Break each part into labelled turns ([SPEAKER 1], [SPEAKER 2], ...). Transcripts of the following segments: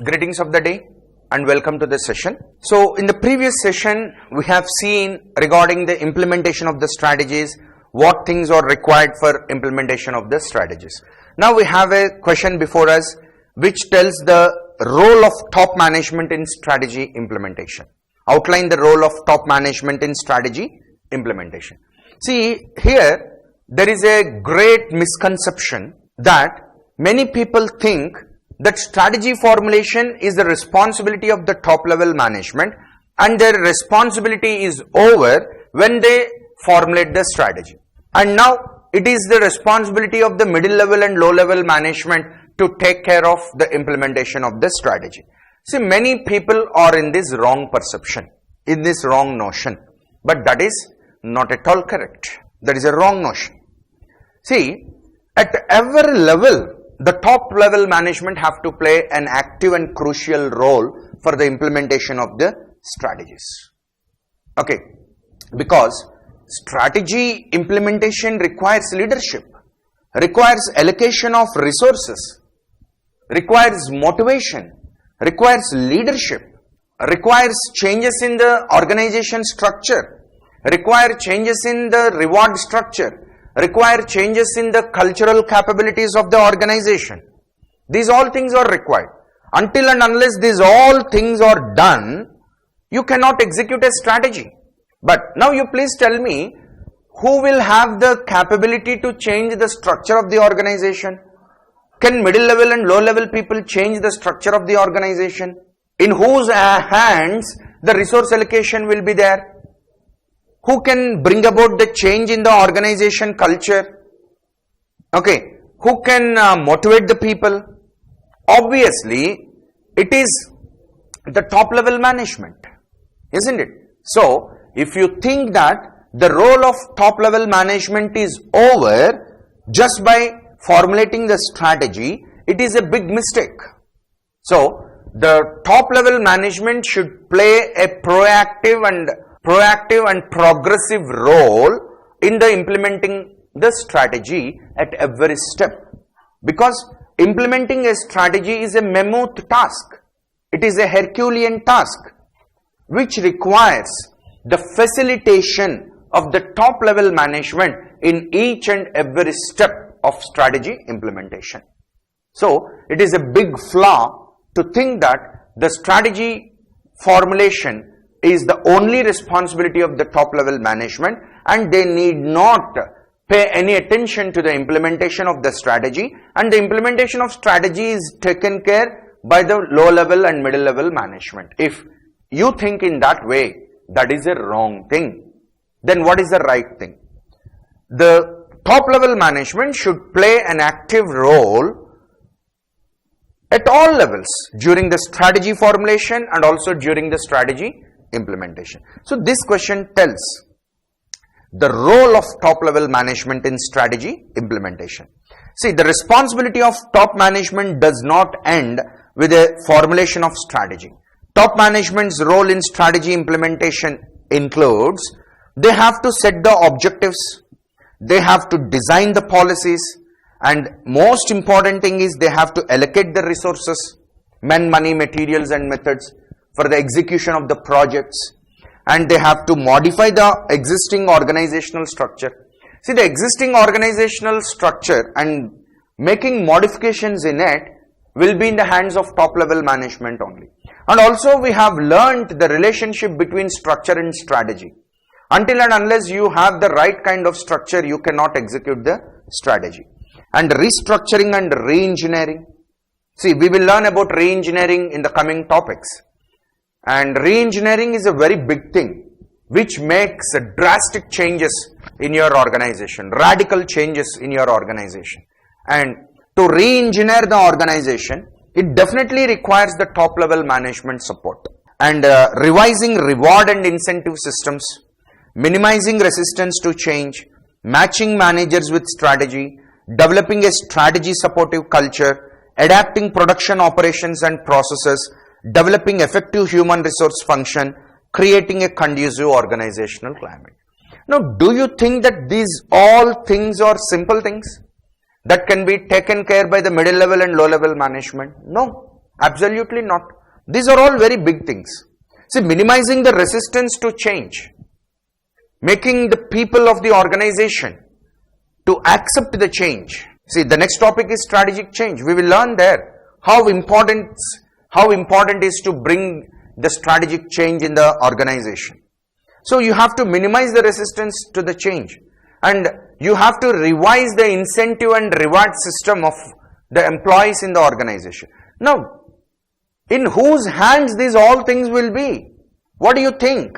[SPEAKER 1] Greetings of the day and welcome to this session. So in the previous session, we have seen regarding the implementation of the strategies, what things are required for implementation of the strategies. Now we have a question before us which tells the role of top management in strategy implementation. Outline the role of top management in strategy implementation. See, here there is a great misconception that many people think that strategy formulation is the responsibility of the top level management and their responsibility is over when they formulate the strategy. And now it is the responsibility of the middle level and low level management to take care of the implementation of the strategy. See, many people are in this wrong perception, in this wrong notion, but that is not at all correct. That is a wrong notion. See, at every level, the top level management have to play an active and crucial role for the implementation of the strategies. Okay, because strategy implementation requires leadership, requires allocation of resources, requires motivation, requires leadership, requires changes in the organization structure, require changes in the reward structure, require changes in the cultural capabilities of the organization. These all things are required. Until and unless these all things are done, you cannot execute a strategy. But now you please tell me, who will have the capability to change the structure of the organization? Can middle level and low level people change the structure of the organization? In whose hands the resource allocation will be there? Who can bring about the change in the organization culture? Okay, who can motivate the people? Obviously, it is the top level management, isn't it? So, if you think that the role of top level management is over just by formulating the strategy, it is a big mistake. So, the top level management should play a proactive and progressive role in the implementing the strategy at every step, because implementing a strategy is a mammoth task. It is a Herculean task which requires the facilitation of the top level management in each and every step of strategy implementation. So it is a big flaw to think that the strategy formulation is the only responsibility of the top level management and they need not pay any attention to the implementation of the strategy, and the implementation of strategy is taken care by the low level and middle level management. If you think in that way, that is a wrong thing. Then what is the right thing? The top level management should play an active role at all levels during the strategy formulation and also during the strategy implementation. So this question tells the role of top level management in strategy implementation. See, the responsibility of top management does not end with a formulation of strategy. Top management's role in strategy implementation includes they have to set the objectives, they have to design the policies, and most important thing is they have to allocate the resources, men, money, materials and methods for the execution of the projects, and they have to modify the existing organizational structure. See, the existing organizational structure and making modifications in it will be in the hands of top level management only. And also we have learned the relationship between structure and strategy. Until and unless you have the right kind of structure, you cannot execute the strategy. And restructuring and re-engineering. See, we will learn about re-engineering in the coming topics. And re-engineering is a very big thing which makes drastic changes in your organization, radical changes in your organization. And to re-engineer the organization, it definitely requires the top level management support. And revising reward and incentive systems, minimizing resistance to change, matching managers with strategy, developing a strategy supportive culture, adapting production operations and processes, developing effective human resource function, creating a conducive organizational climate. Now, do you think that these all things are simple things that can be taken care by the middle level and low level management? No. Absolutely not. These are all very big things. See, minimizing the resistance to change, making the people of the organization to accept the change. See, the next topic is strategic change. We will learn there how important is to bring the strategic change in the organization. So you have to minimize the resistance to the change, and you have to revise the incentive and reward system of the employees in the organization. Now, in whose hands these all things will be? What do you think?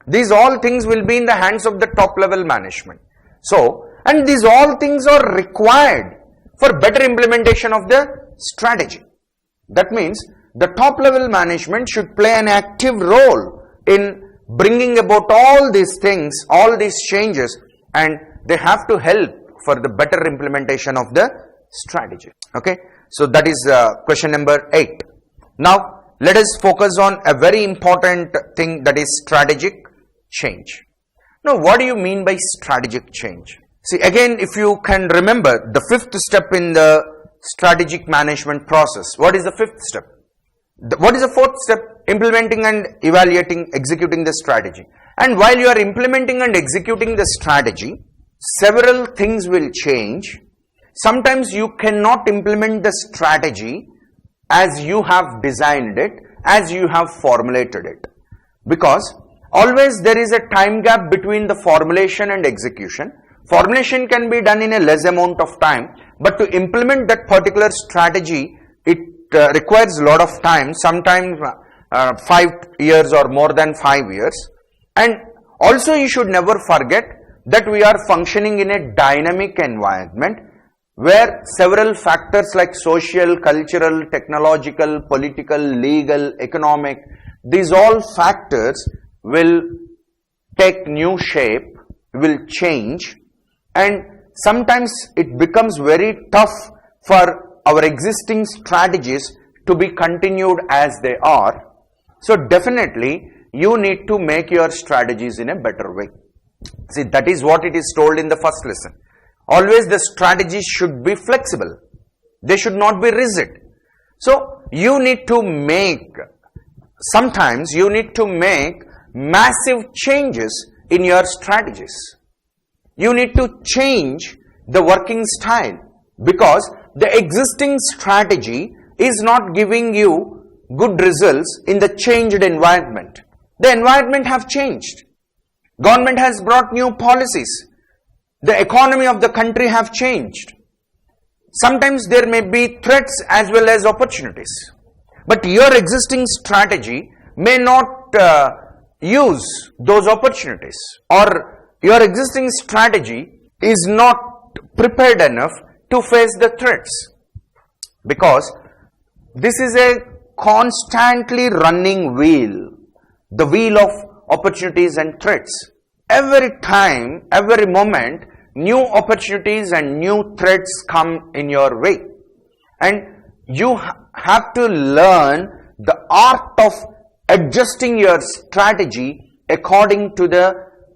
[SPEAKER 1] These all things will be in the hands of the top level management. So, and these all things are required for better implementation of the strategy. That means the top level management should play an active role in bringing about all these things, all these changes, and they have to help for the better implementation of the strategy. Okay, so that is question number 8. Now let us focus on a very important thing, that is strategic change. Now, what do you mean by strategic change? See, again, if you can remember the 5th step in the strategic management process. What is the 5th step? What is the 4th step? Implementing and evaluating, executing the strategy. And while you are implementing and executing the strategy, several things will change. Sometimes you cannot implement the strategy as you have designed it, as you have formulated it. Because always there is a time gap between the formulation and execution. Formulation can be done in a less amount of time, but to implement that particular strategy, it requires a lot of time, sometimes 5 years or more than 5 years. And also you should never forget that we are functioning in a dynamic environment where several factors like social, cultural, technological, political, legal, economic, these all factors will take new shape, will change, and sometimes it becomes very tough for our existing strategies to be continued as they are. So definitely you need to make your strategies in a better way. See, that is what it is told in the first lesson. Always the strategies should be flexible. They should not be rigid. So you need to make, sometimes you need to make massive changes in your strategies. You need to change the working style because the existing strategy is not giving you good results in the changed environment. The environment have changed. Government has brought new policies. The economy of the country have changed. Sometimes there may be threats as well as opportunities. But your existing strategy may not use those opportunities, or your existing strategy is not prepared enough to face the threats, because this is a constantly running wheel, the wheel of opportunities and threats. Every time, every moment, new opportunities and new threats come in your way, and you have to learn the art of adjusting your strategy according to the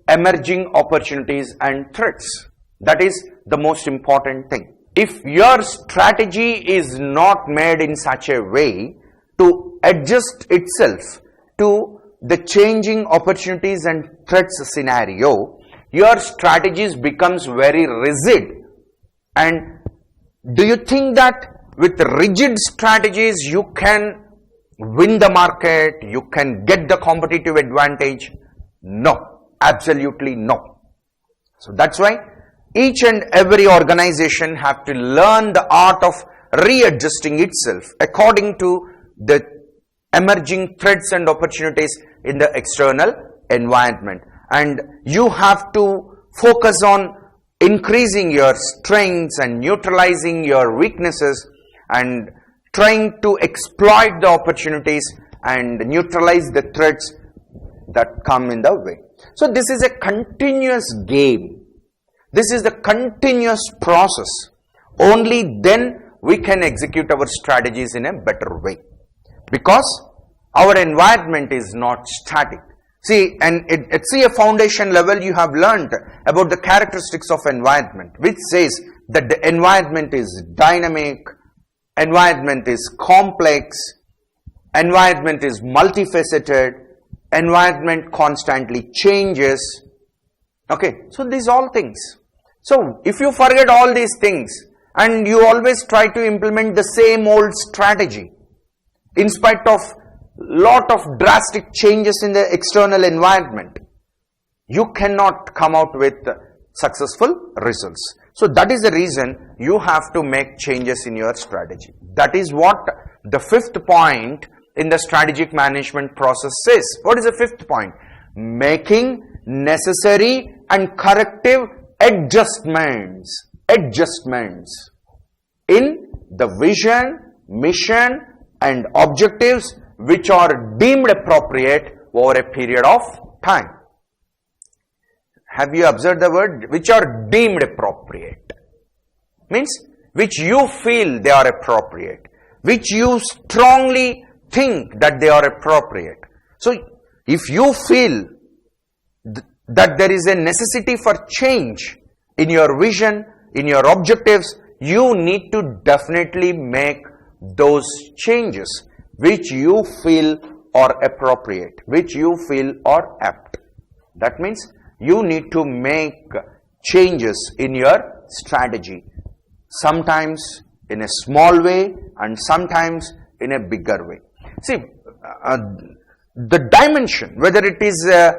[SPEAKER 1] emerging opportunities and threats. That is the most important thing. If your strategy is not made in such a way to adjust itself to the changing opportunities and threats scenario, your strategies becomes very rigid. And do you think that with rigid strategies you can win the market, you can get the competitive advantage? No, absolutely no. So that's why each and every organization have to learn the art of readjusting itself according to the emerging threats and opportunities in the external environment. And you have to focus on increasing your strengths and neutralizing your weaknesses and trying to exploit the opportunities and neutralize the threats that come in the way. So this is a continuous game. This is the continuous process. Only then we can execute our strategies in a better way, because our environment is not static. See, and at a foundation level, you have learned about the characteristics of environment, which says that the environment is dynamic, environment is complex, environment is multifaceted, environment constantly changes. Okay, so these all things. So if you forget all these things and you always try to implement the same old strategy in spite of lot of drastic changes in the external environment, you cannot come out with successful results. So that is the reason you have to make changes in your strategy. That is what the fifth point in the strategic management process says. What is the fifth point? Making necessary and corrective adjustments in the vision, mission and objectives which are deemed appropriate over a period of time. Have you observed the word? Which are deemed appropriate. Means which you feel they are appropriate, which you strongly think that they are appropriate. So if you feel that there is a necessity for change in your vision, in your objectives, you need to definitely make those changes which you feel are appropriate, which you feel are apt. That means you need to make changes in your strategy, sometimes in a small way and sometimes in a bigger way. See, the dimension, whether it is a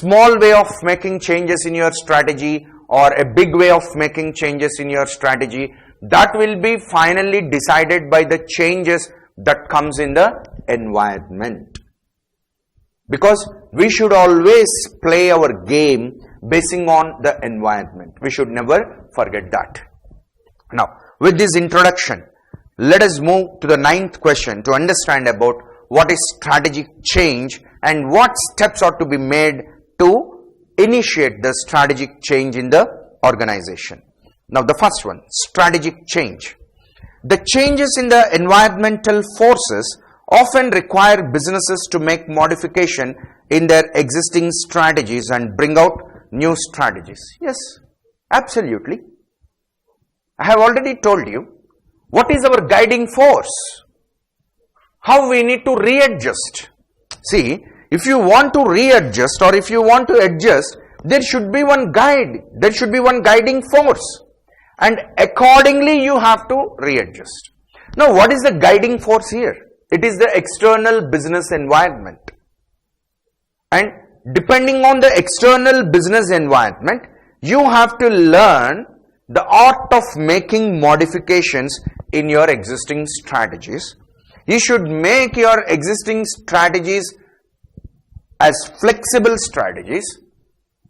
[SPEAKER 1] small way of making changes in your strategy or a big way of making changes in your strategy, that will be finally decided by the changes that comes in the environment. Because we should always play our game basing on the environment. We should never forget that. Now, with this introduction, let us move to the ninth question to understand about what is strategic change and what steps are to be made to initiate the strategic change in the organization. Now, the first one, strategic change. The changes in the environmental forces often require businesses to make modification in their existing strategies and bring out new strategies. Yes, absolutely. I have already told you what is our guiding force, how we need to readjust. See, if you want to readjust or if you want to adjust, there should be one guide, there should be one guiding force, and accordingly you have to readjust. Now, what is the guiding force here? It is the external business environment. And depending on the external business environment, you have to learn the art of making modifications in your existing strategies. You should make your existing strategies as flexible strategies.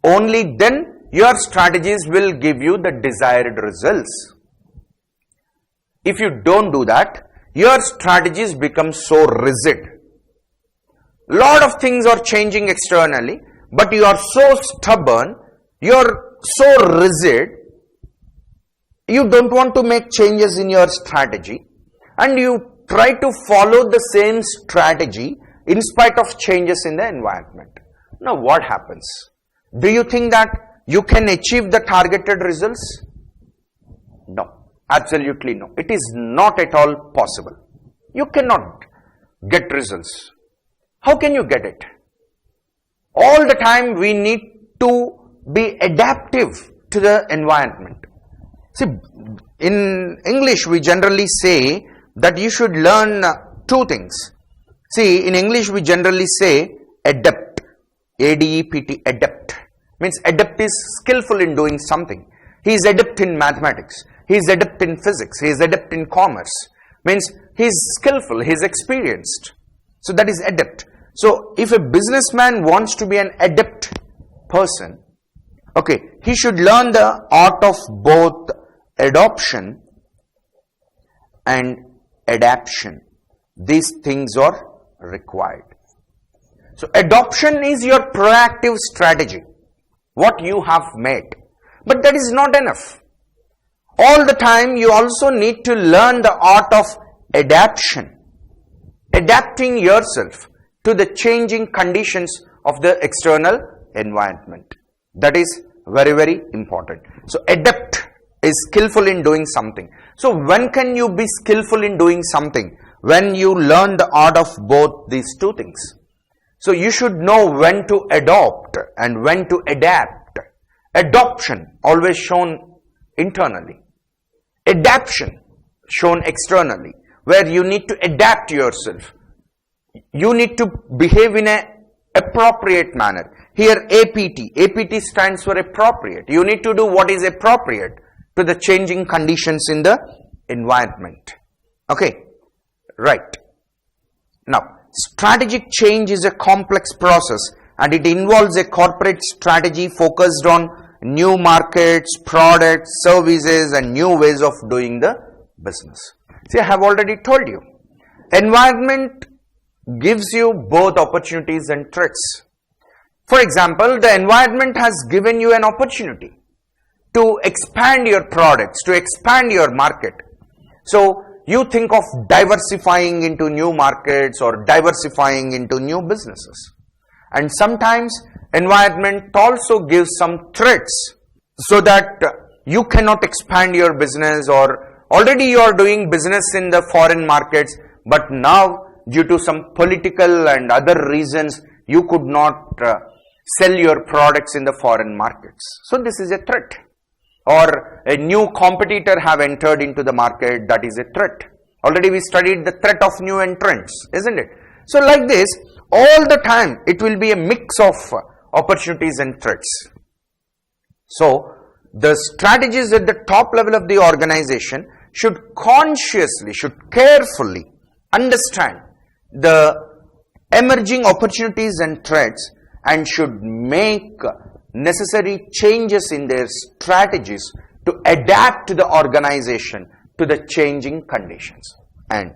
[SPEAKER 1] Only then your strategies will give you the desired results. If you don't do that, your strategies become so rigid. Lot of things are changing externally, but you are so stubborn, you are so rigid, you don't want to make changes in your strategy, and you try to follow the same strategy in spite of changes in the environment. Now, what happens? Do you think that you can achieve the targeted results? No, absolutely no. It is not at all possible. You cannot get results. How can you get it? All the time we need to be adaptive to the environment. See, in English we generally say that you should learn two things. See, in English we generally say adept, A-D-E-P-T, adept. Means adept is skillful in doing something. He is adept in mathematics. He is adept in physics. He is adept in commerce. Means he is skillful, he is experienced. So that is adept. So if a businessman wants to be an adept person, okay, he should learn the art of both adoption and adaptation. These things are required. So adoption is your proactive strategy, what you have made. But that is not enough. All the time you also need to learn the art of adaptation, adapting yourself to the changing conditions of the external environment. That is very, very important. So adapt is skillful in doing something. So when can you be skillful in doing something? When you learn the art of both these two things. So you should know when to adopt and when to adapt. Adoption always shown internally. Adaptation shown externally, where you need to adapt yourself. You need to behave in an appropriate manner. Here APT stands for appropriate. You need to do what is appropriate to the changing conditions in the environment. Okay, right. Now, strategic change is a complex process and it involves a corporate strategy focused on new markets, products, services and new ways of doing the business. See, I have already told you, environment gives you both opportunities and threats. For example, the environment has given you an opportunity to expand your products, to expand your market. So, you think of diversifying into new markets or diversifying into new businesses. And sometimes environment also gives some threats so that you cannot expand your business, or already you are doing business in the foreign markets, but now due to some political and other reasons you could not sell your products in the foreign markets. So this is a threat. Or a new competitor have entered into the market, that is a threat. Already we studied the threat of new entrants, isn't it? So like this, all the time it will be a mix of opportunities and threats. So the strategies at the top level of the organization should consciously, should carefully understand the emerging opportunities and threats and should make necessary changes in their strategies to adapt to the organization to the changing conditions. And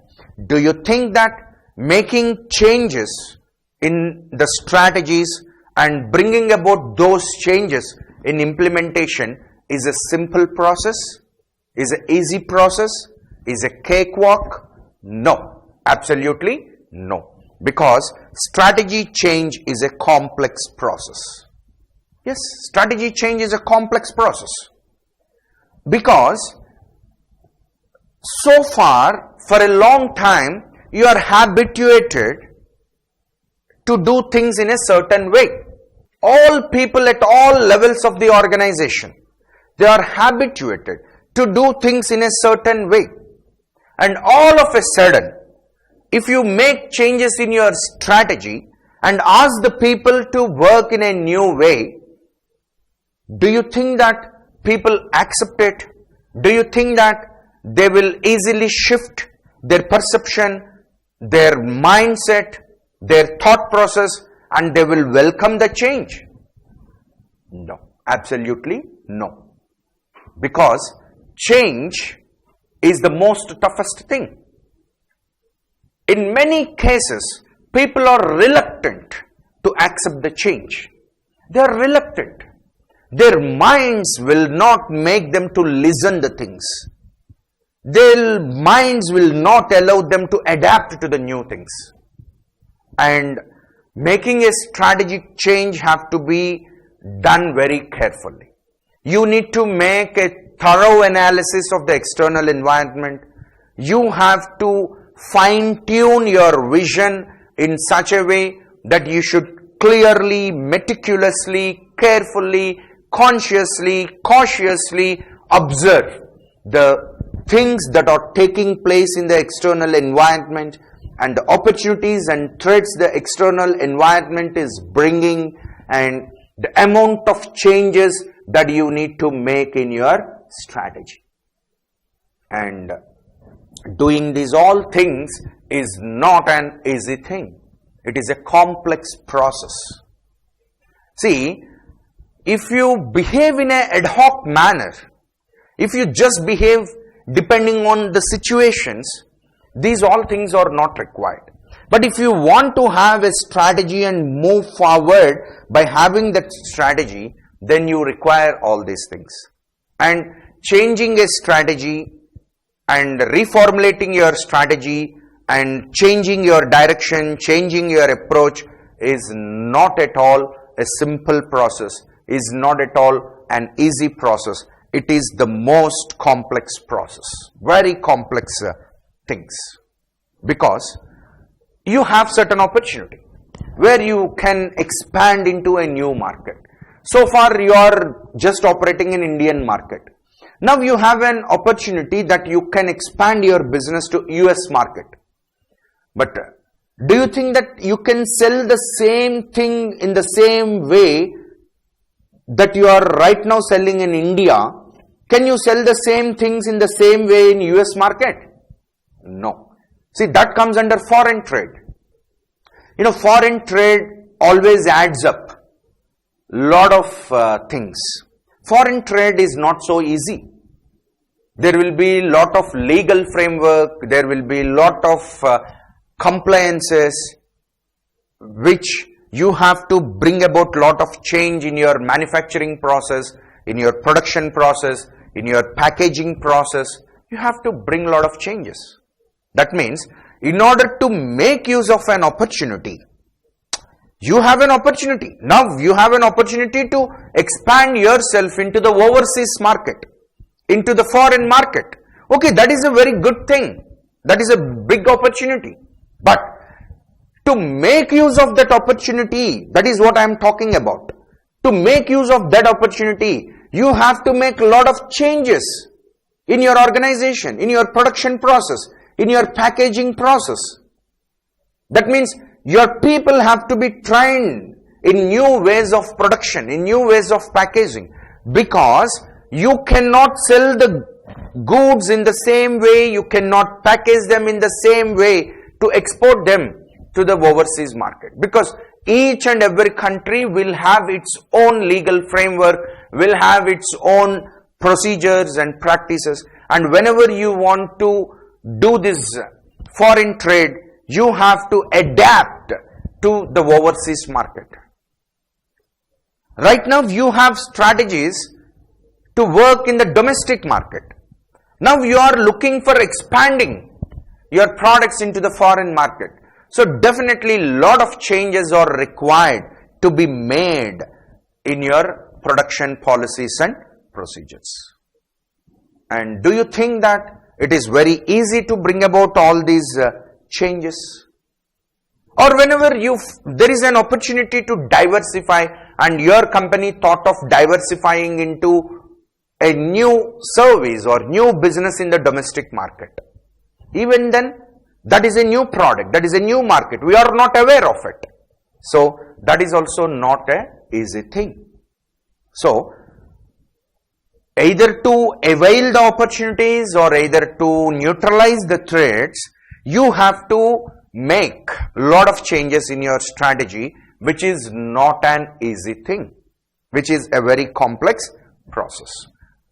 [SPEAKER 1] do you think that making changes in the strategies and bringing about those changes in implementation is a simple process? Is an easy process? Is a cakewalk? No, absolutely no. Because strategy change is a complex process. Yes, strategy change is a complex process. Because so far, for a long time, you are habituated to do things in a certain way. All people at all levels of the organization, they are habituated to do things in a certain way. And all of a sudden, if you make changes in your strategy and ask the people to work in a new way, do you think that people accept it? Do you think that they will easily shift their perception, their mindset, their thought process, and they will welcome the change? No, absolutely no. Because change is the most toughest thing. In many cases, people are reluctant to accept the change. They are reluctant. Their minds will not make them to listen the things. Their minds will not allow them to adapt to the new things. And making a strategic change have to be done very carefully. You need to make a thorough analysis of the external environment. You have to fine-tune your vision in such a way that you should clearly, meticulously, carefully, consciously, cautiously observe the things that are taking place in the external environment and the opportunities and threats the external environment is bringing and the amount of changes that you need to make in your strategy. And doing these all things is not an easy thing. It is a complex process. See, if you behave in an ad hoc manner, if you just behave depending on the situations, these all things are not required. But if you want to have a strategy and move forward by having that strategy, then you require all these things. And changing a strategy and reformulating your strategy and changing your direction, changing your approach is not at all a simple process, is not at all an easy process. it is the most complex process, very complex things, because you have certain opportunity where you can expand into a new market. So far you are just operating in Indian market. Now you have an opportunity that you can expand your business to US market. But do you think that you can sell the same thing in the same way that you are right now selling in India? Can you sell the same things in the same way in US market? No. See, that comes under foreign trade. You know, foreign trade always adds up lot of things. Foreign trade is not so easy. There will be lot of legal framework, there will be lot of compliances which you have to bring about lot of change in your manufacturing process, in your production process, in your packaging process. You have to bring a lot of changes. That means, in order to make use of an opportunity, you have an opportunity. Now you have an opportunity to expand yourself into the overseas market, into the foreign market. Okay, that is a very good thing. That is a big opportunity. But to make use of that opportunity, that is what I am talking about. To make use of that opportunity, you have to make a lot of changes in your organization, in your production process, in your packaging process. That means your people have to be trained in new ways of production, in new ways of packaging, because you cannot sell the goods in the same way, you cannot package them in the same way to export them to the overseas market, because each and every country will have its own legal framework, will have its own procedures and practices, and whenever you want to do this foreign trade, you have to adapt to the overseas market. Right now you have strategies to work in the domestic market. Now you are looking for expanding your products into the foreign market. So definitely lot of changes are required to be made in your production policies and procedures. And do you think that it is very easy to bring about all these changes? Or whenever there is an opportunity to diversify and your company thought of diversifying into a new service or new business in the domestic market, even then that is a new product, that is a new market, we are not aware of it. So that is also not an easy thing. So either to avail the opportunities or either to neutralize the threats, you have to make a lot of changes in your strategy, which is not an easy thing, which is a very complex process.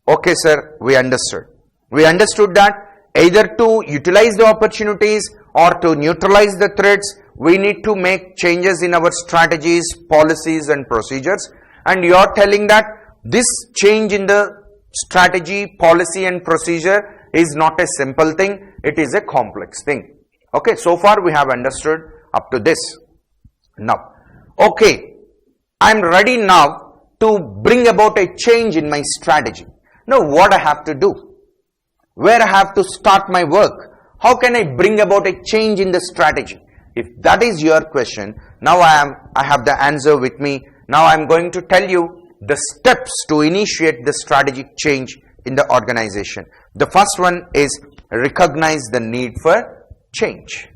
[SPEAKER 1] Okay, sir, we understood. We understood that either to utilize the opportunities or to neutralize the threats, we need to make changes in our strategies, policies and procedures. And you are telling that this change in the strategy, policy and procedure is not a simple thing, it is a complex thing. Okay, so far we have understood up to this. Now, okay, I am ready now to bring about a change in my strategy. Now what I have to do? Where I have to start my work? How can I bring about a change in the strategy? If that is your question, now I have the answer with me. Now I am going to tell you the steps to initiate the strategic change in the organization. The first one is recognize the need for change.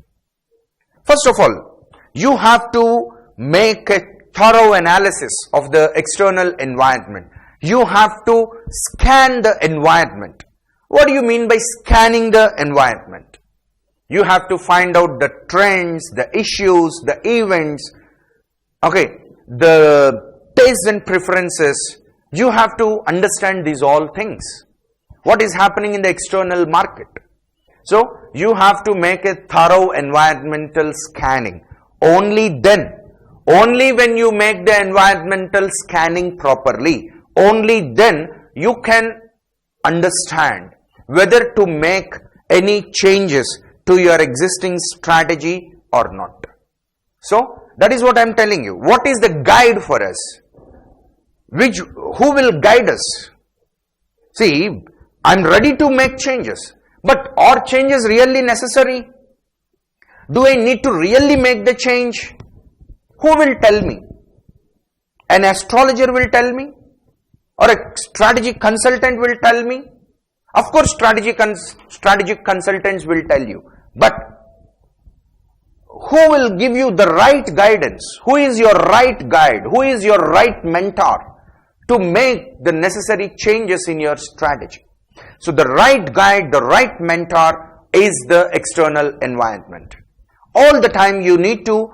[SPEAKER 1] First of all, you have to make a thorough analysis of the external environment. You have to scan the environment. What do you mean by scanning the environment? You have to find out the trends, the issues, the events, okay, the tastes and preferences. You have to understand these all things. What is happening in the external market? So, you have to make a thorough environmental scanning. Only then, only when you make the environmental scanning properly, only then you can understand whether to make any changes to your existing strategy or not. So, that is what I am telling you. What is the guide for us? Who will guide us? See, I'm ready to make changes, but are changes really necessary? Do I need to really make the change? Who will tell me? An astrologer will tell me? Or a strategy consultant will tell me? Of course, strategic consultants will tell you, but who will give you the right guidance? Who is your right guide? Who is your right mentor to make the necessary changes in your strategy? So the right guide, the right mentor is the external environment. All the time you need to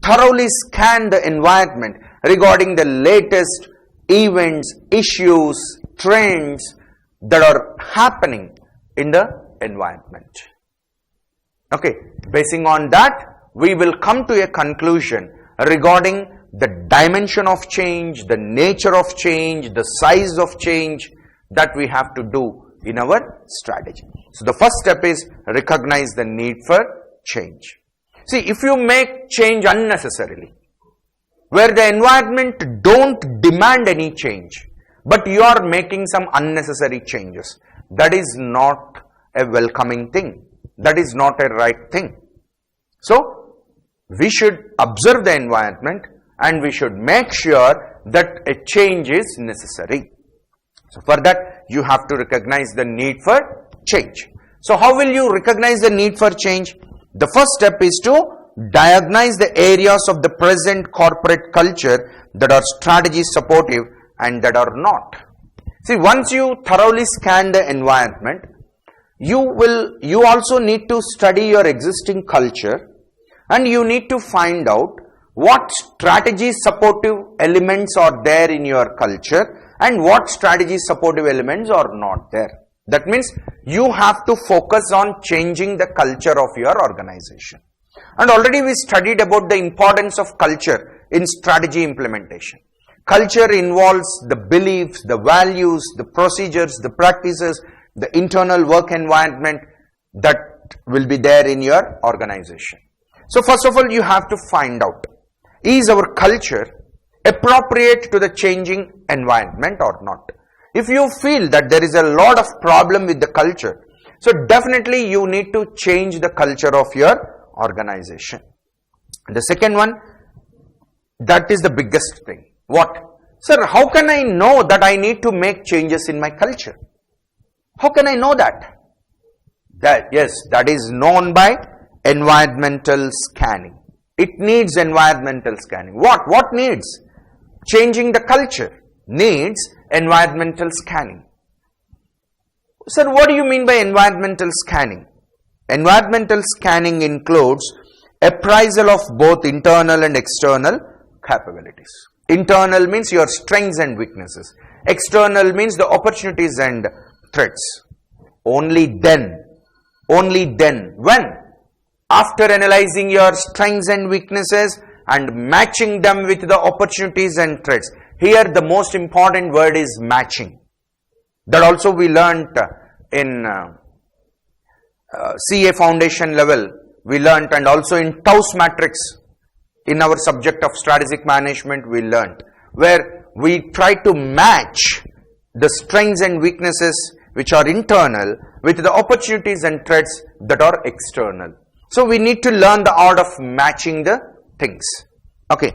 [SPEAKER 1] thoroughly scan the environment regarding the latest events, issues, trends that are happening in the environment. Okay, basing on that, we will come to a conclusion regarding the dimension of change, the nature of change, the size of change that we have to do in our strategy. So the first step is recognize the need for change. See, if you make change unnecessarily, where the environment don't demand any change, but you are making some unnecessary changes, that is not a welcoming thing. That is not a right thing. So, we should observe the environment and we should make sure that a change is necessary. So, for that, you have to recognize the need for change. So, how will you recognize the need for change? The first step is to diagnose the areas of the present corporate culture that are strategy supportive and that are not. See, once you thoroughly scan the environment, you also need to study your existing culture and you need to find out what strategy supportive elements are there in your culture and what strategy supportive elements are not there. That means you have to focus on changing the culture of your organization. And already we studied about the importance of culture in strategy implementation. Culture involves the beliefs, the values, the procedures, the practices, the internal work environment that will be there in your organization. So first of all, you have to find out, is our culture appropriate to the changing environment or not? If you feel that there is a lot of problem with the culture, so definitely you need to change the culture of your organization. The second one, that is the biggest thing. What? Sir, how can I know that I need to make changes in my culture? How can I know that? That is known by environmental scanning. It needs environmental scanning. What needs? Changing the culture needs environmental scanning. Sir, what do you mean by environmental scanning? Environmental scanning includes appraisal of both internal and external capabilities. Internal means your strengths and weaknesses. External means the opportunities and threats. Only then, when? After analyzing your strengths and weaknesses and matching them with the opportunities and threats. Here the most important word is matching. That also we learnt in CA foundation level. We learnt, and also in Taos matrix in our subject of strategic management we learnt, where we try to match the strengths and weaknesses which are internal with the opportunities and threats that are external. So we need to learn the art of matching the things. Okay.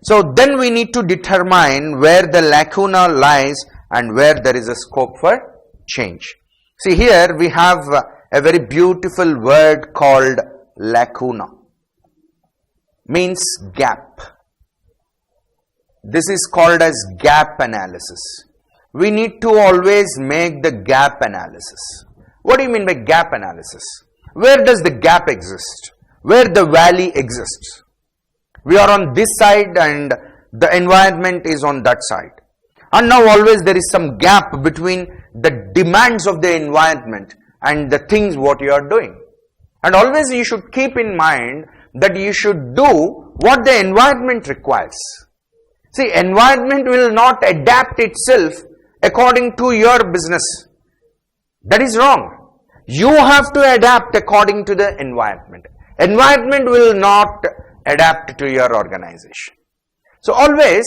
[SPEAKER 1] So then we need to determine where the lacuna lies and where there is a scope for change. See, here we have a very beautiful word called lacuna. Means gap. This is called as gap analysis. We need to always make the gap analysis. What do you mean by gap analysis? Where does the gap exist? Where the valley exists? We are on this side and the environment is on that side. And now always there is some gap between the demands of the environment and the things what you are doing. And always you should keep in mind that you should do what the environment requires. See, environment will not adapt itself according to your business. That is wrong. You have to adapt according to the environment. Environment will not adapt to your organization. So always,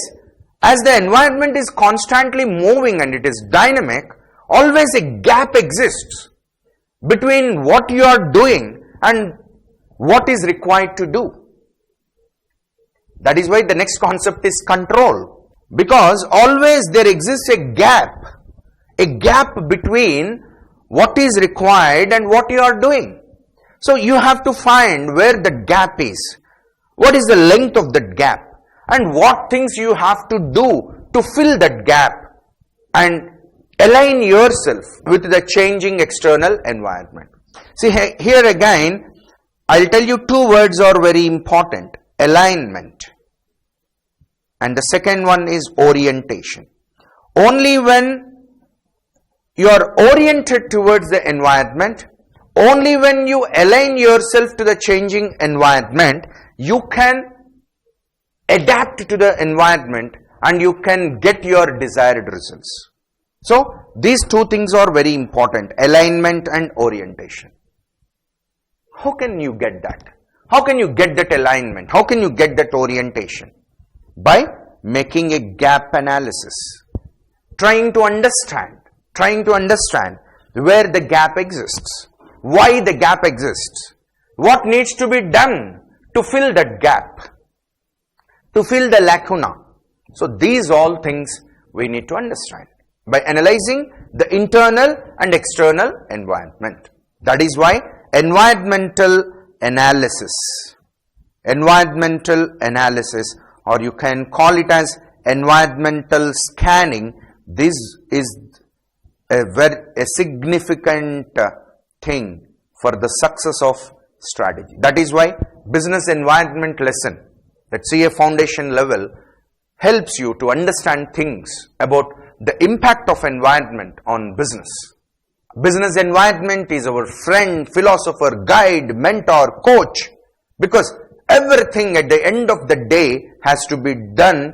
[SPEAKER 1] as the environment is constantly moving and it is dynamic, always a gap exists between what you are doing and what is required to do. That is why the next concept is control, because always there exists a gap between what is required and what you are doing. So you have to find where the gap is, what is the length of that gap, and what things you have to do to fill that gap and align yourself with the changing external environment. See, here again, I'll tell you two words are very important: alignment, and the second one is orientation. Only when you are oriented towards the environment, only when you align yourself to the changing environment, you can adapt to the environment and you can get your desired results. So these two things are very important: alignment and orientation. How can you get that? How can you get that alignment? How can you get that orientation? By making a gap analysis, trying to understand where the gap exists, why the gap exists, what needs to be done to fill that gap, to fill the lacuna. So these all things we need to understand by analyzing the internal and external environment. That is why environmental analysis, or you can call it as environmental scanning, this is a significant thing for the success of strategy. That is why business environment lesson at CA foundation level helps you to understand things about the impact of environment on business. Business environment is our friend, philosopher, guide, mentor, coach, because everything at the end of the day has to be done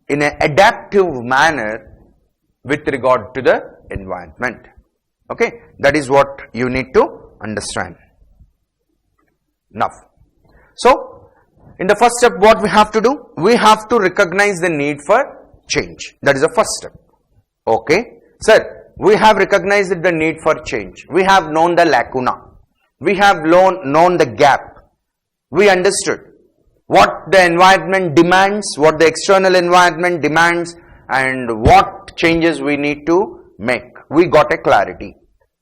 [SPEAKER 1] in an adaptive manner with regard to the environment. Okay, that is what you need to understand. Now, so in the first step, what we have to do? We have to recognize the need for change. That is the first step. Okay, sir, we have recognized the need for change. We have known the lacuna. We have known the gap. We understood what the environment demands, what the external environment demands, and what changes we need to make. We got a clarity.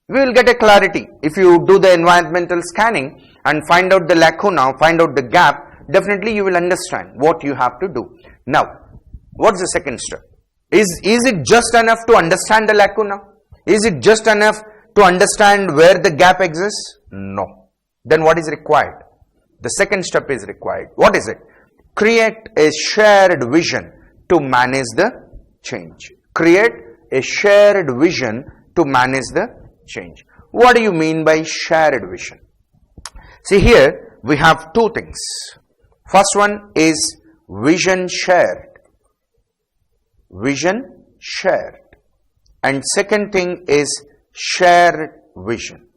[SPEAKER 1] We will get a clarity if you do the environmental scanning and find out the lacuna, find out the gap. Definitely you will understand what you have to do. Now, what's the second step? Is it just enough to understand the lacuna? Is it just enough to understand where the gap exists? No. Then what is required? The second step is required. What is it? Create a shared vision to manage the change. Create a shared vision to manage the change. What do you mean by shared vision? See, here we have two things. First one is vision shared. Vision shared. And second thing is shared vision.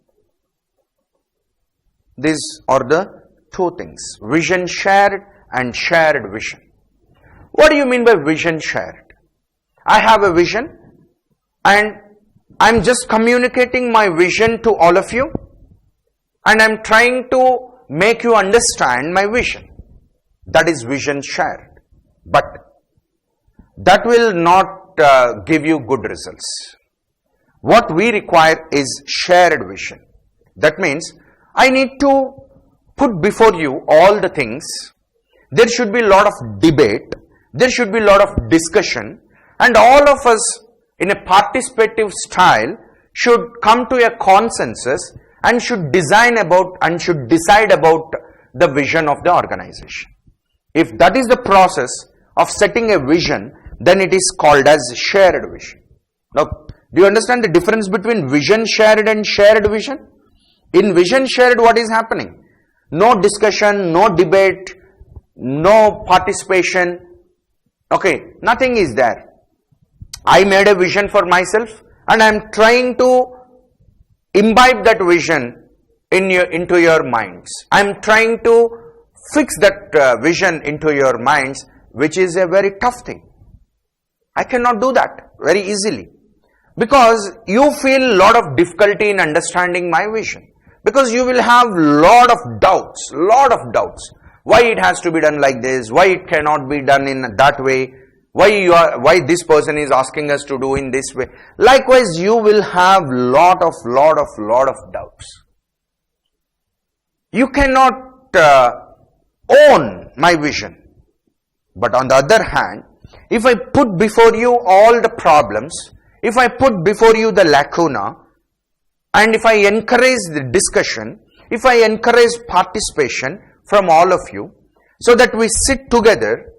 [SPEAKER 1] These are the two things: vision shared and shared vision. What do you mean by vision shared? I have a vision and I'm just communicating my vision to all of you, and I'm trying to make you understand my vision. That is vision shared. But that will not give you good results. What we require is shared vision. That means I need to put before you all the things. There should be a lot of debate. There should be a lot of discussion, and all of us in a participative style should come to a consensus and should decide about the vision of the organization. If that is the process of setting a vision, then it is called as shared vision. Now, do you understand the difference between vision shared and shared vision? In vision shared, what is happening? No discussion, no debate, no participation. Okay, nothing is there. I made a vision for myself and I am trying to imbibe that vision into your minds. I am trying to fix that vision into your minds, which is a very tough thing. I cannot do that very easily. Because you feel a lot of difficulty in understanding my vision. Because you will have lot of doubts. Why it has to be done like this? Why it cannot be done in that way? Why this person is asking us to do in this way? Likewise, you will have lot of doubts. You cannot own my vision. But on the other hand, if I put before you all the problems, if I put before you the lacuna, and if I encourage the discussion, if I encourage participation from all of you, so that we sit together,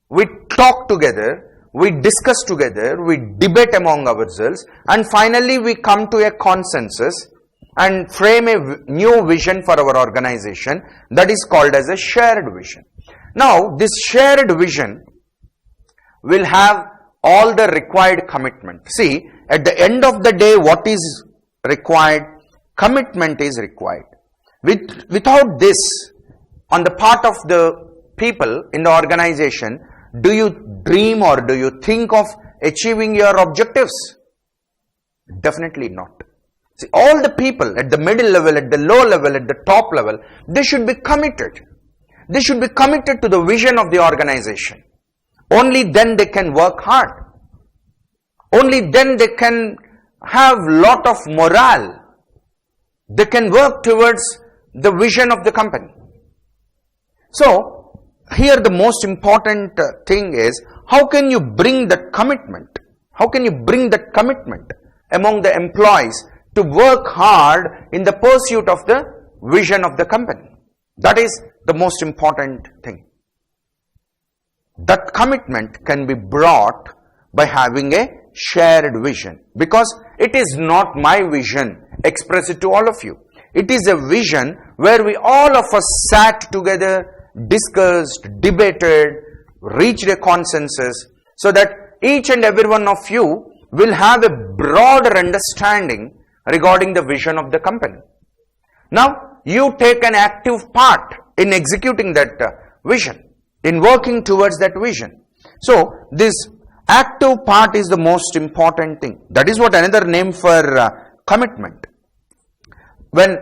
[SPEAKER 1] we talk together, we discuss together, we debate among ourselves, and finally we come to a consensus and frame a new vision for our organization, that is called as a shared vision. Now, this shared vision will have all the required commitment. See, at the end of the day, what is required? Commitment is required. Without this, on the part of the people in the organization, do you dream or do you think of achieving your objectives? Definitely not. See, all the people at the middle level, at the low level, at the top level, they should be committed. They should be committed to the vision of the organization. Only then they can work hard. Only then they can have lot of morale. They can work towards the vision of the company. So, here the most important thing is, how can you bring that commitment? How can you bring that commitment among the employees to work hard in the pursuit of the vision of the company? That is the most important thing. That commitment can be brought by having a shared vision, because it is not my vision expressed to all of you. It is a vision where we all of us sat together, discussed, debated, reached a consensus, so that each and every one of you will have a broader understanding regarding the vision of the company. Now, you take an active part in executing that vision, in working towards that vision. So, this active part is the most important thing. That is what another name for commitment. When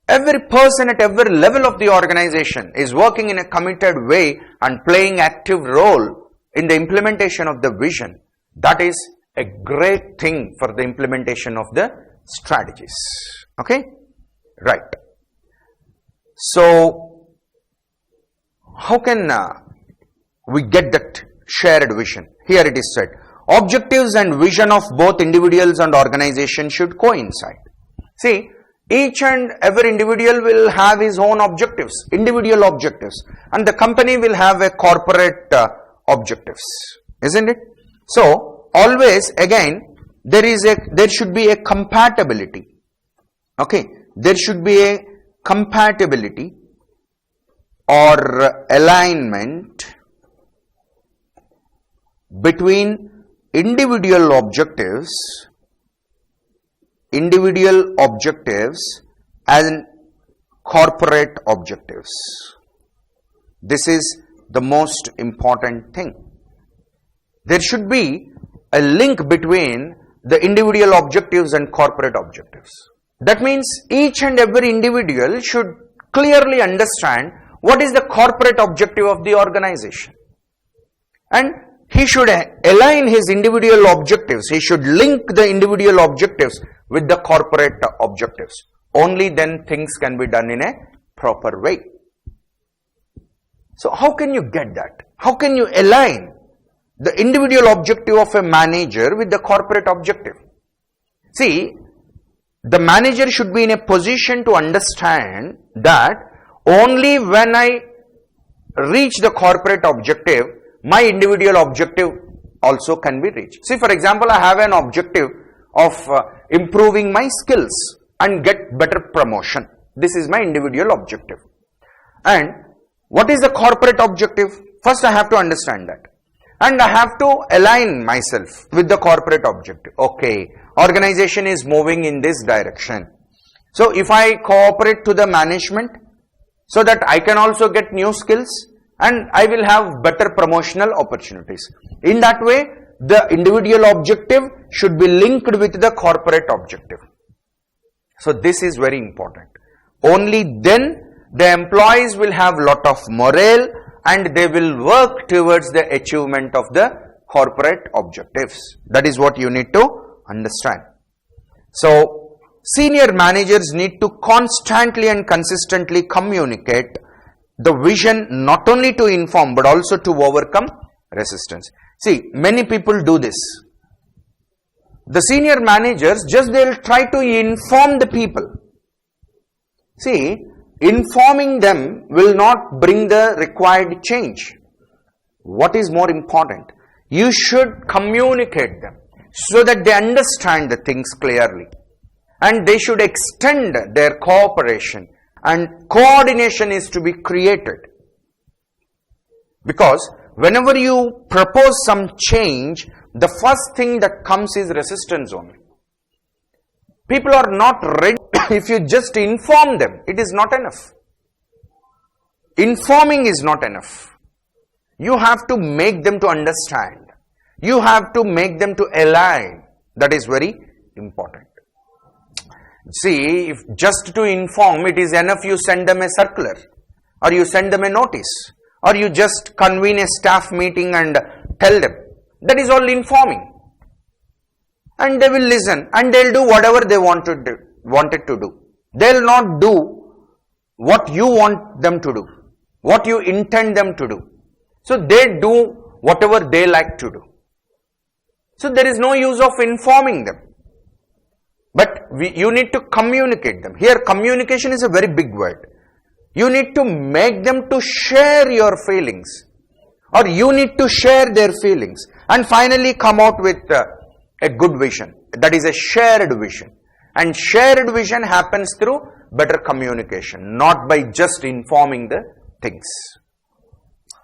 [SPEAKER 1] every person at every level of the organization is working in a committed way and playing active role in the implementation of the vision, that is a great thing for the implementation of the strategies. Okay? Right. So, how can we get that shared vision? Here it is said, objectives and vision of both individuals and organization should coincide. See, each and every individual will have his own objectives, individual objectives, and the company will have a corporate objectives, isn't it? So, always again, there should be a compatibility. Okay, there should be a compatibility or alignment between individual objectives and corporate objectives. This is the most important thing. There should be a link between the individual objectives and corporate objectives. That means each and every individual should clearly understand what is the corporate objective of the organization. And he should align his individual objectives. He should link the individual objectives with the corporate objectives. Only then things can be done in a proper way. So how can you get that? How can you align the individual objective of a manager with the corporate objective? See, the manager should be in a position to understand that only when I reach the corporate objective, my individual objective also can be reached. See, for example, I have an objective of improving my skills and get better promotion. This is my individual objective. And what is the corporate objective? First, I have to understand that. And I have to align myself with the corporate objective. Okay, organization is moving in this direction. So, if I cooperate to the management so that I can also get new skills and I will have better promotional opportunities. In that way, the individual objective should be linked with the corporate objective. So this is very important. Only then the employees will have lot of morale and they will work towards the achievement of the corporate objectives. That is what you need to understand. So senior managers need to constantly and consistently communicate the vision, not only to inform but also to overcome resistance. See, many people do this. The senior managers they'll try to inform the people. See, informing them will not bring the required change. What is more important? You should communicate them so that they understand the things clearly. And they should extend their cooperation and coordination is to be created. Because whenever you propose some change, the first thing that comes is resistance only. People are not ready. If you just inform them, it is not enough. Informing is not enough. You have to make them to understand. You have to make them to align. That is very important. See, if just to inform, it is enough you send them a circular or you send them a notice or you just convene a staff meeting and tell them. That is all informing. And they will listen and they will do whatever they wanted to do. They will not do what you want them to do, what you intend them to do. So they do whatever they like to do. So there is no use of informing them. But you need to communicate them. Here communication is a very big word. You need to make them to share your feelings, or you need to share their feelings, and finally come out with a good vision. That is a shared vision. And shared vision happens through better communication, not by just informing the things.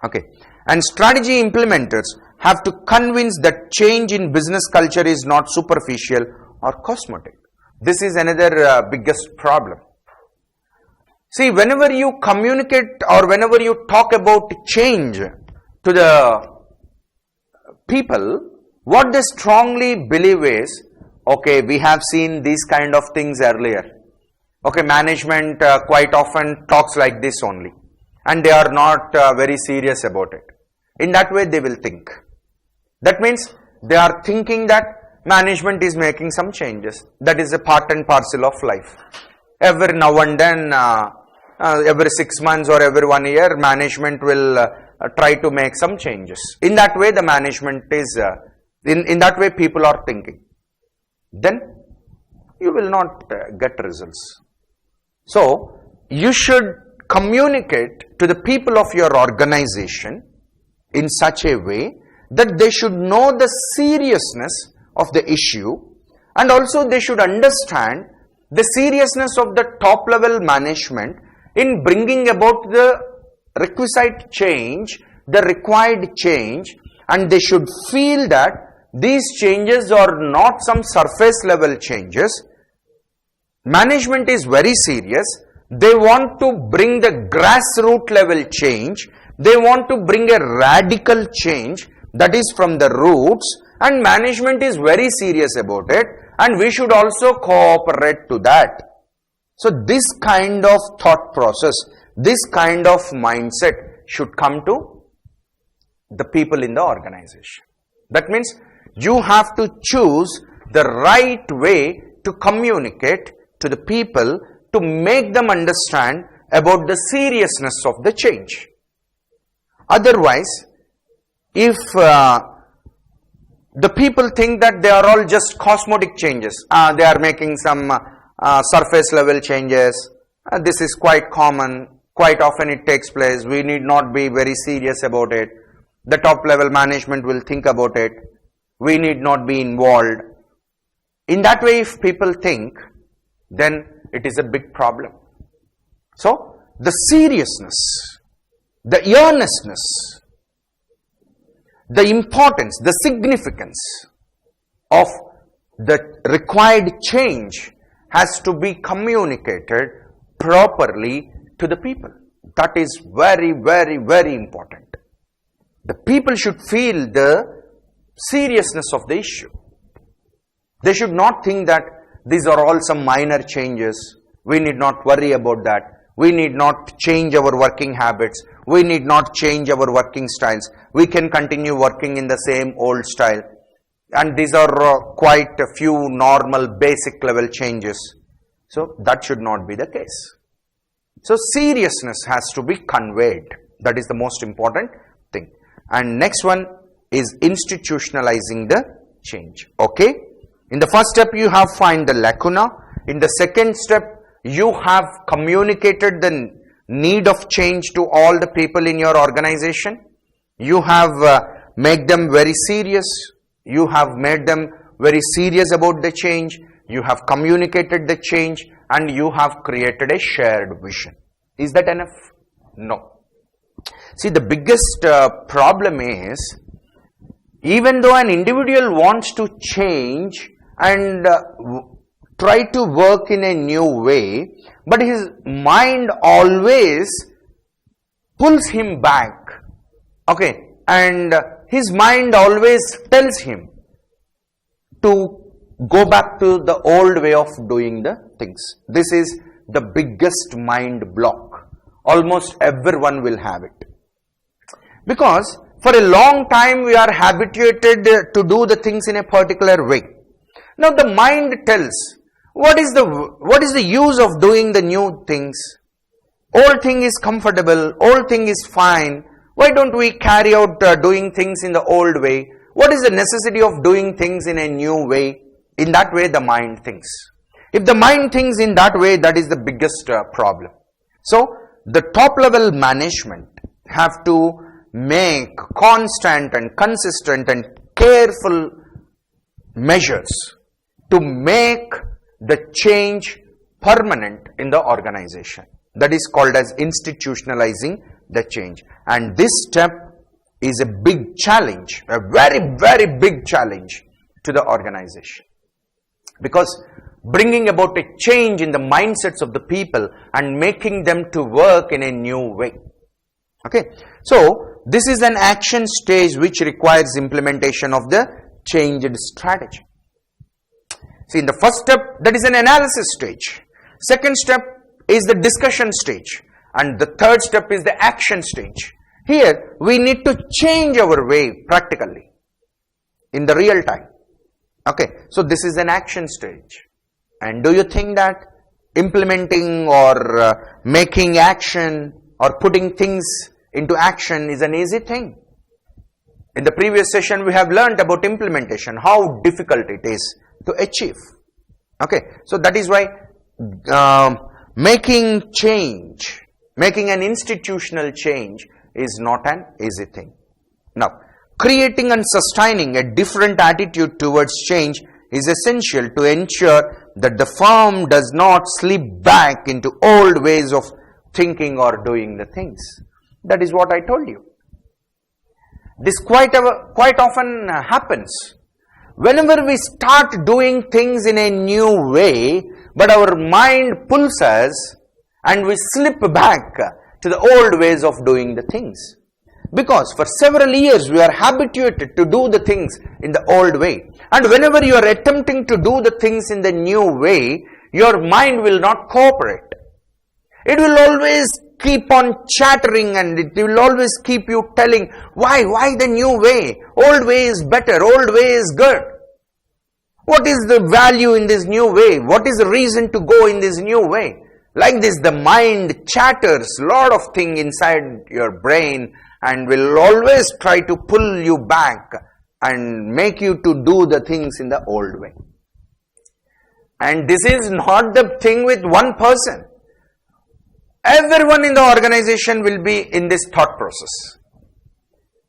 [SPEAKER 1] Okay. And strategy implementers have to convince that change in business culture is not superficial or cosmetic. This is another biggest problem. See, whenever you communicate or whenever you talk about change to the people, what they strongly believe is, okay, we have seen these kind of things earlier. Okay, management quite often talks like this only. And they are not very serious about it. In that way, they will think. That means they are thinking that management is making some changes. That is a part and parcel of life. Every now and then, every 6 months or every 1 year, management will try to make some changes. In that way, the management is, in that way, people are thinking. Then, you will not get results. So, you should communicate to the people of your organization in such a way that they should know the seriousness of the issue, and also they should understand the seriousness of the top level management in bringing about the requisite change, the required change, and they should feel that these changes are not some surface level changes. Management is very serious. They want to bring the grassroots level change. They want to bring a radical change that is from the roots, and management is very serious about it, and we should also cooperate to that. So this kind of thought process, this kind of mindset should come to the people in the organization. That means you have to choose the right way to communicate to the people to make them understand about the seriousness of the change. Otherwise, if the people think that they are all just cosmetic changes, they are making some surface level changes, this is quite common, quite often it takes place, we need not be very serious about it, the top level management will think about it, we need not be involved. In that way, if people think, then it is a big problem. So, the seriousness, the earnestness, the importance, the significance of the required change has to be communicated properly to the people. That is very, very, very important. The people should feel the seriousness of the issue. They should not think that these are all some minor changes. We need not worry about that. We need not change our working habits. We need not change our working styles. We can continue working in the same old style. And these are quite a few normal basic level changes. So that should not be the case. So seriousness has to be conveyed. That is the most important thing. And next one is institutionalizing the change. Okay. In the first step, you have find the lacuna. In the second step, you have communicated the need of change to all the people in your organization. You have made them very serious. You have made them very serious about the change. You have communicated the change and you have created a shared vision. Is that enough? No. See, the biggest problem is, even though an individual wants to change and try to work in a new way, but his mind always pulls him back. Okay, and his mind always tells him to go back to the old way of doing the things. This is the biggest mind block. Almost everyone will have it. Because for a long time we are habituated to do the things in a particular way. Now the mind tells, what is the use of doing the new things? Old thing is comfortable, old thing is fine. Why don't we carry out doing things in the old way? What is the necessity of doing things in a new way? In that way the mind thinks. If the mind thinks in that way, that is the biggest problem. So the top level management have to make constant and consistent and careful measures to make the change permanent in the organization. That is called as institutionalizing the change. And this step is a big challenge, a very, very big challenge to the organization. Because bringing about a change in the mindsets of the people and making them to work in a new way. Okay. So this is an action stage which requires implementation of the changed strategy. See, in the first step, that is an analysis stage. Second step is the discussion stage. And the third step is the action stage. Here, we need to change our way practically in the real time. Okay, so this is an action stage. And do you think that implementing or making action or putting things into action is an easy thing? In the previous session, we have learned about implementation, how difficult it is to achieve. Okay, so that is why making change, making an institutional change is not an easy thing. Now, creating and sustaining a different attitude towards change is essential to ensure that the firm does not slip back into old ways of thinking or doing the things. That is what I told you. This quite often happens. Whenever we start doing things in a new way, but our mind pulls us and we slip back to the old ways of doing the things. Because for several years we are habituated to do the things in the old way. And whenever you are attempting to do the things in the new way, your mind will not cooperate. It will always keep on chattering and it will always keep you telling, why the new way? Old way is better, old way is good. What is the value in this new way? What is the reason to go in this new way? Like this, the mind chatters a lot of things inside your brain and will always try to pull you back and make you to do the things in the old way. And this is not the thing with one person. Everyone in the organization will be in this thought process.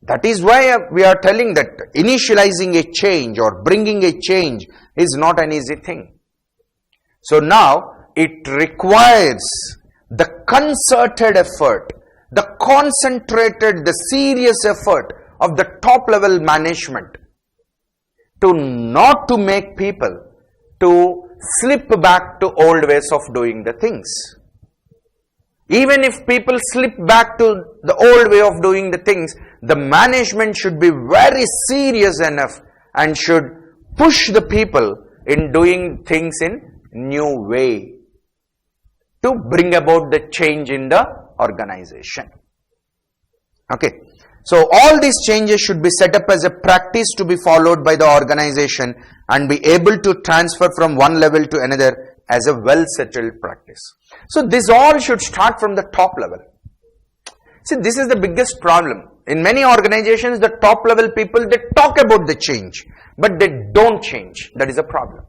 [SPEAKER 1] That is why we are telling that initializing a change or bringing a change is not an easy thing. So now it requires the concerted effort, the concentrated, the serious effort of the top level management to not to make people to slip back to old ways of doing the things. Even if people slip back to the old way of doing the things, the management should be very serious enough and should push the people in doing things in new way to bring about the change in the organization. Okay. So all these changes should be set up as a practice to be followed by the organization and be able to transfer from one level to another as a well settled practice. So this all should start from the top level. See, this is the biggest problem. In many organizations, the top level people, they talk about the change, but they don't change. That is a problem.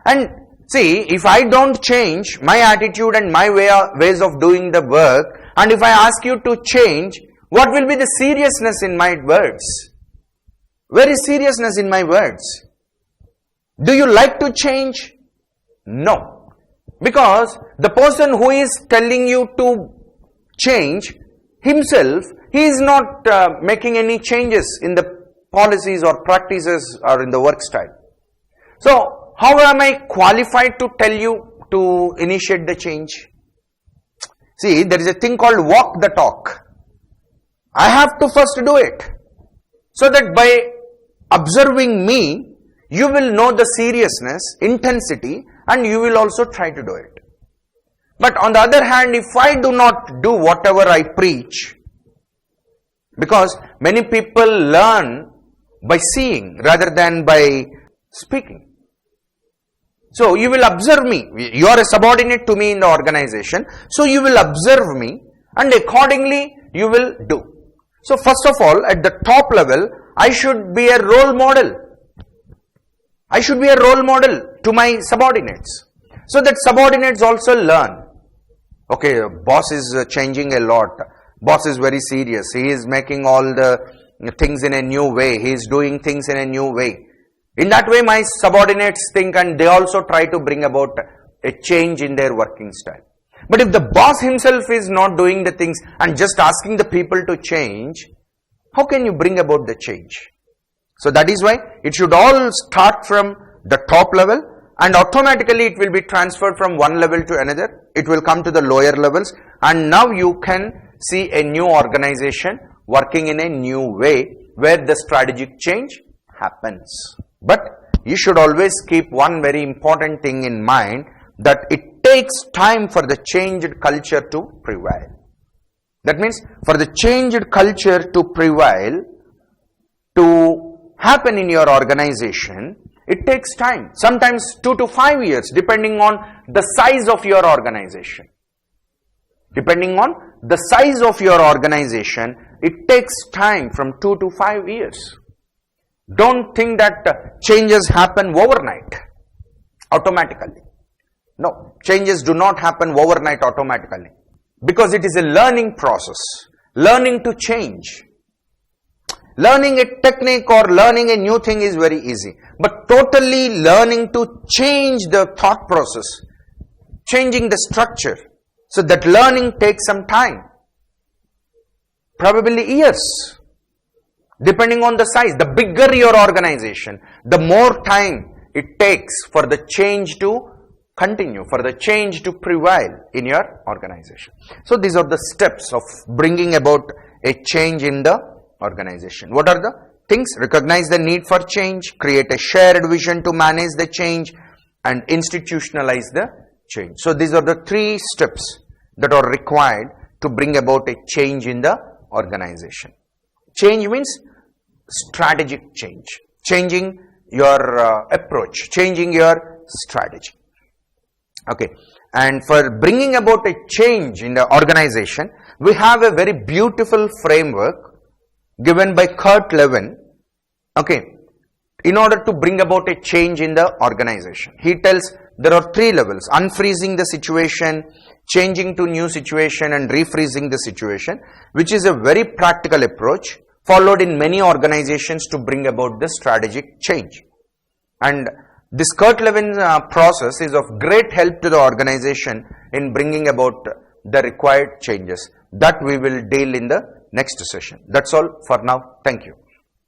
[SPEAKER 1] And see, if I don't change my attitude and my ways of doing the work, and if I ask you to change, what will be the seriousness in my words? Where is seriousness in my words? Do you like to change? No. Because the person who is telling you to change himself, he is not making any changes in the policies or practices or in the work style. So, how am I qualified to tell you to initiate the change? See, there is a thing called walk the talk. I have to first do it. So that by observing me, you will know the seriousness, intensity, and you will also try to do it. But on the other hand, if I do not do whatever I preach, because many people learn by seeing rather than by speaking. So you will observe me. You are a subordinate to me in the organization. So you will observe me and accordingly you will do. So first of all, at the top level, I should be a role model. I should be a role model to my subordinates. So that subordinates also learn. Okay, boss is changing a lot. Boss is very serious. He is making all the things in a new way. He is doing things in a new way. In that way, my subordinates think and they also try to bring about a change in their working style. But if the boss himself is not doing the things and just asking the people to change, how can you bring about the change? So that is why it should all start from the top level and automatically it will be transferred from one level to another. It will come to the lower levels and now you can see a new organization working in a new way where the strategic change happens. But you should always keep one very important thing in mind, that it takes time for the changed culture to prevail. That means for the changed culture to prevail, to happen in your organization, it takes time. Sometimes 2 to 5 years depending on the size of your organization. Depending on the size of your organization, it takes time from 2 to 5 years. Don't think that changes happen overnight, automatically. No, changes do not happen overnight automatically. Because it is a learning process. Learning to change. Learning a technique or learning a new thing is very easy. But totally learning to change the thought process, changing the structure. So that learning takes some time. Probably years. Depending on the size, the bigger your organization, the more time it takes for the change to continue, for the change to prevail in your organization. So these are the steps of bringing about a change in the organization. What are the things? Recognize the need for change, create a shared vision to manage the change, and institutionalize the change. So these are the 3 steps that are required to bring about a change in the organization. Change means strategic change, changing your approach, changing your strategy. Okay, and for bringing about a change in the organization, we have a very beautiful framework given by Kurt Lewin. Okay, in order to bring about a change in the organization, he tells there are 3 levels: unfreezing the situation, changing to new situation, and refreezing the situation, which is a very practical approach followed in many organizations to bring about the strategic change. And this Kurt Lewin process is of great help to the organization in bringing about the required changes that we will deal in the next session. That's all for now. Thank you.